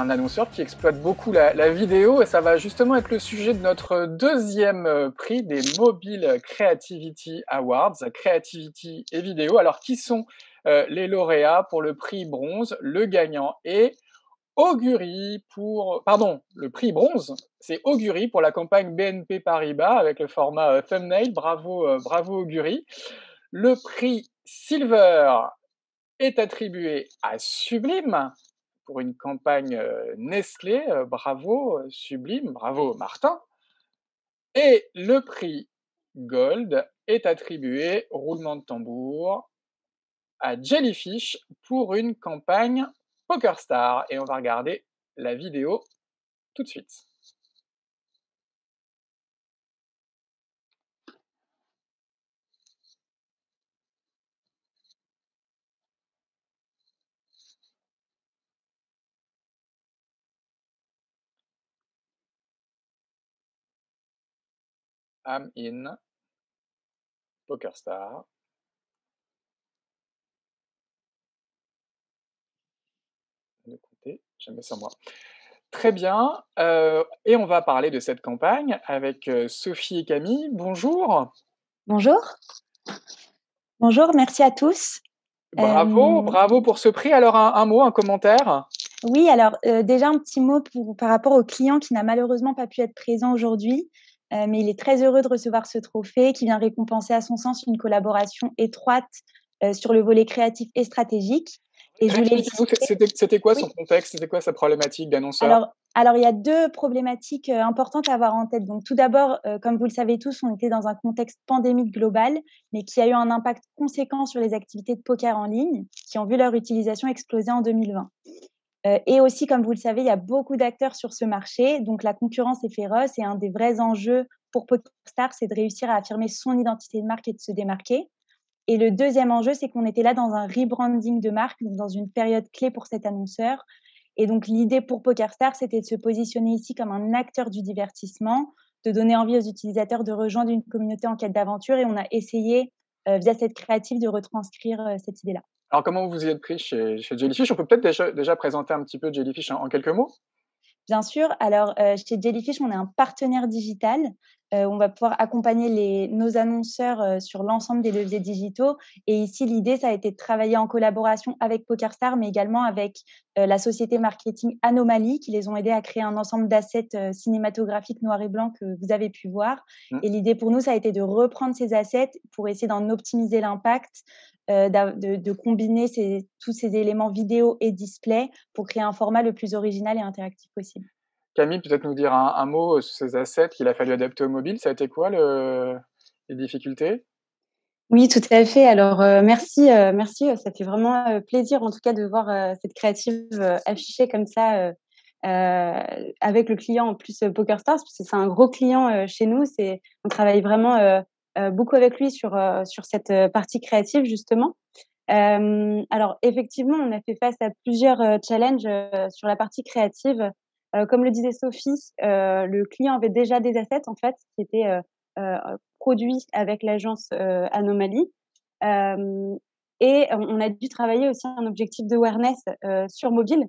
un annonceur qui exploite beaucoup la vidéo et ça va justement être le sujet de notre deuxième prix des Mobile Creativity Awards, Creativity et vidéo. Alors, qui sont les lauréats pour le prix bronze? Le gagnant est Augury le prix bronze, c'est Augury pour la campagne BNP Paribas avec le format thumbnail. Bravo, bravo Augury. Le prix Silver est attribué à Sublime pour une campagne Nestlé. Bravo Sublime, bravo Martin. Et le prix Gold est attribué, roulement de tambour, à Jellyfish pour une campagne PokerStar. Et on va regarder la vidéo tout de suite. I'm in PokerStar. Ne comptez jamais sans moi. Très bien. Et on va parler de cette campagne avec Sophie et Camille. Bonjour. Bonjour. Bonjour, merci à tous. Bravo, bravo pour ce prix. Alors, un mot, un commentaire? Oui, alors déjà un petit mot par rapport au client qui n'a malheureusement pas pu être présent aujourd'hui, mais il est très heureux de recevoir ce trophée qui vient récompenser à son sens une collaboration étroite sur le volet créatif et stratégique. Et je voulais Expliquez-nous, c'était quoi son Oui. contexte? C'était quoi sa problématique d'annonceur? Alors, il y a deux problématiques importantes à avoir en tête. Donc, tout d'abord, comme vous le savez tous, on était dans un contexte pandémique global, mais qui a eu un impact conséquent sur les activités de poker en ligne, qui ont vu leur utilisation exploser en 2020. Et aussi, comme vous le savez, il y a beaucoup d'acteurs sur ce marché, donc la concurrence est féroce et un des vrais enjeux pour PokerStars, c'est de réussir à affirmer son identité de marque et de se démarquer. Et le deuxième enjeu, c'est qu'on était là dans un rebranding de marque, donc dans une période clé pour cet annonceur. Et donc, l'idée pour PokerStars, c'était de se positionner ici comme un acteur du divertissement, de donner envie aux utilisateurs de rejoindre une communauté en quête d'aventure. Et on a essayé, via cette créative, de retranscrire cette idée-là. Alors, comment vous y êtes pris chez Jellyfish? On peut peut-être déjà présenter un petit peu Jellyfish en quelques mots? Bien sûr. Alors, chez Jellyfish, on est un partenaire digital. On va pouvoir accompagner nos annonceurs sur l'ensemble des leviers digitaux. Et ici, l'idée, ça a été de travailler en collaboration avec PokerStars, mais également avec la société marketing Anomaly, qui les ont aidés à créer un ensemble d'assets cinématographiques noirs et blancs que vous avez pu voir. Et l'idée pour nous, ça a été de reprendre ces assets pour essayer d'en optimiser l'impact, de combiner tous ces éléments vidéo et display pour créer un format le plus original et interactif possible. Camille, peut-être nous dire un mot sur ces assets qu'il a fallu adapter au mobile. Ça a été quoi les difficultés? Oui, tout à fait. Alors, merci, ça fait vraiment plaisir en tout cas de voir cette créative affichée comme ça avec le client en plus PokerStars, parce que c'est un gros client chez nous. On travaille vraiment beaucoup avec lui sur cette partie créative justement. Alors effectivement, on a fait face à plusieurs challenges sur la partie créative. Comme le disait Sophie, le client avait déjà des assets en fait qui étaient euh, produits avec l'agence Anomaly. Euh, et on a dû travailler aussi un objectif d'awareness sur mobile.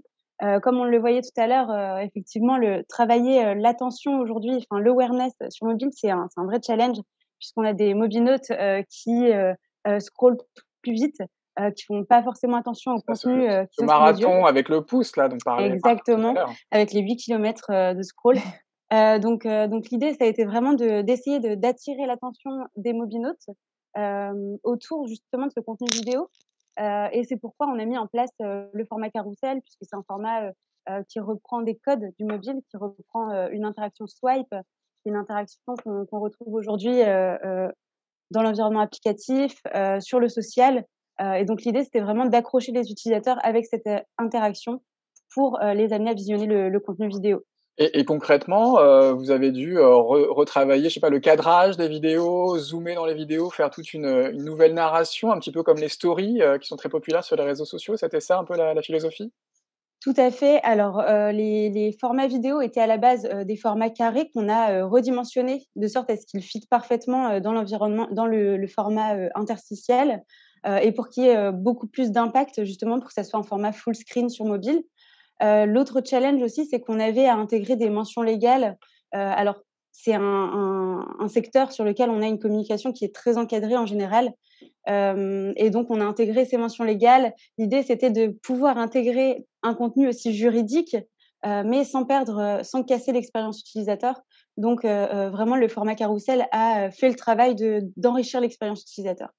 Comme on le voyait tout à l'heure, effectivement, travailler l'attention aujourd'hui, enfin l'awareness sur mobile, c'est un vrai challenge puisqu'on a des mobinautes qui scrollent plus vite, qui font pas forcément attention au contenu Ce qu'ils ont sous les yeux. marathon avec le pouce, là, dont parlait Marc tout à Exactement, l'heure. avec les 8 kilomètres de scroll. Donc l'idée, ça a été vraiment d'essayer d'attirer l'attention des mobinautes autour justement de ce contenu vidéo. Et c'est pourquoi on a mis en place le format carrousel, puisque c'est un format qui reprend des codes du mobile, qui reprend une interaction swipe, une interaction qu'on retrouve aujourd'hui dans l'environnement applicatif, sur le social. Et donc l'idée, c'était vraiment d'accrocher les utilisateurs avec cette interaction pour les amener à visionner le contenu vidéo. Et concrètement, vous avez dû retravailler, je sais pas, le cadrage des vidéos, zoomer dans les vidéos, faire toute une nouvelle narration, un petit peu comme les stories qui sont très populaires sur les réseaux sociaux. C'était ça un peu la philosophie? Tout à fait. Alors, les formats vidéo étaient à la base des formats carrés qu'on a redimensionnés de sorte à ce qu'ils fitent parfaitement dans l'environnement, dans le format interstitiel, et pour qu'il y ait beaucoup plus d'impact, justement, pour que ça soit un format full screen sur mobile. L'autre challenge aussi, c'est qu'on avait à intégrer des mentions légales. Alors, c'est un secteur sur lequel on a une communication qui est très encadrée en général. Et donc, on a intégré ces mentions légales. L'idée, c'était de pouvoir intégrer un contenu aussi juridique, mais sans casser l'expérience utilisateur. Donc, vraiment, le format carrousel a fait le travail d'enrichir l'expérience utilisateur.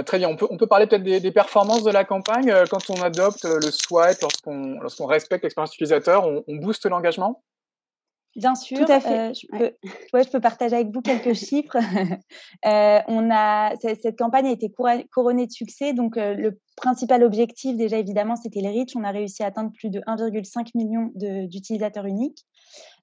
Très bien, on peut parler peut-être des performances de la campagne quand on adopte le swipe, lorsqu'on respecte l'expérience utilisateur, on booste l'engagement? Bien Tout sûr, à fait. je peux partager avec vous quelques chiffres. Cette campagne a été couronnée de succès. Donc, le principal objectif, déjà évidemment, c'était les reach. On a réussi à atteindre plus de 1,5 million d'utilisateurs uniques.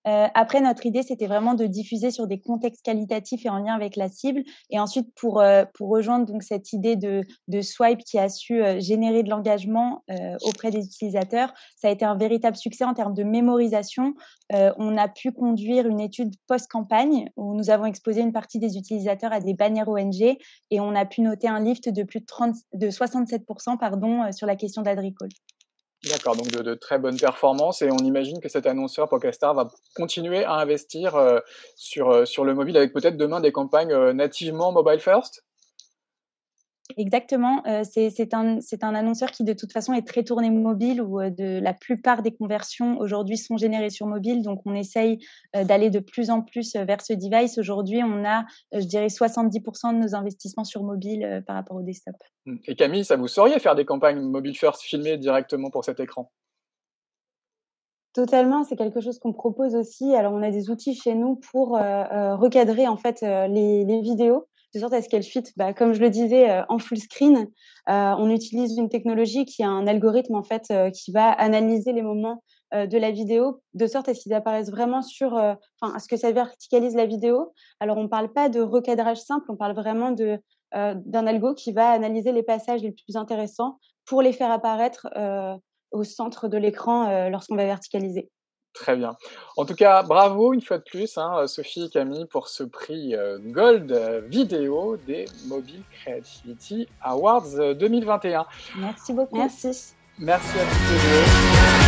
Après, notre idée, c'était vraiment de diffuser sur des contextes qualitatifs et en lien avec la cible. Et ensuite, pour rejoindre donc cette idée de swipe qui a su générer de l'engagement auprès des utilisateurs, ça a été un véritable succès en termes de mémorisation. On a pu conduire une étude post-campagne où nous avons exposé une partie des utilisateurs à des bannières ONG et on a pu noter un lift de plus de 67% sur la question d'ad recall. D'accord, donc de très bonnes performances et on imagine que cet annonceur PokerStars va continuer à investir, sur le mobile avec peut-être demain des campagnes, nativement mobile first? Exactement, c'est un annonceur qui de toute façon est très tourné mobile où, la plupart des conversions aujourd'hui sont générées sur mobile. Donc on essaye, d'aller de plus en plus, vers ce device. Aujourd'hui, on a, je dirais 70 de nos investissements sur mobile, par rapport au desktop. Et Camille, ça vous sauriez faire des campagnes mobile first filmées directement pour cet écran? Totalement, c'est quelque chose qu'on propose aussi. Alors, on a des outils chez nous pour recadrer en fait les vidéos, de sorte à ce qu'elles fuitent, comme je le disais, en full screen. On utilise une technologie qui a un algorithme en fait qui va analyser les moments de la vidéo, de sorte à ce qu'ils apparaissent vraiment à ce que ça verticalise la vidéo. Alors, on ne parle pas de recadrage simple, on parle vraiment d'un algo qui va analyser les passages les plus intéressants pour les faire apparaître au centre de l'écran lorsqu'on va verticaliser. Très bien. En tout cas, bravo une fois de plus, hein, Sophie et Camille, pour ce prix Gold vidéo des Mobile Creativity Awards 2021. Merci beaucoup. Merci. Merci à toutes les deux.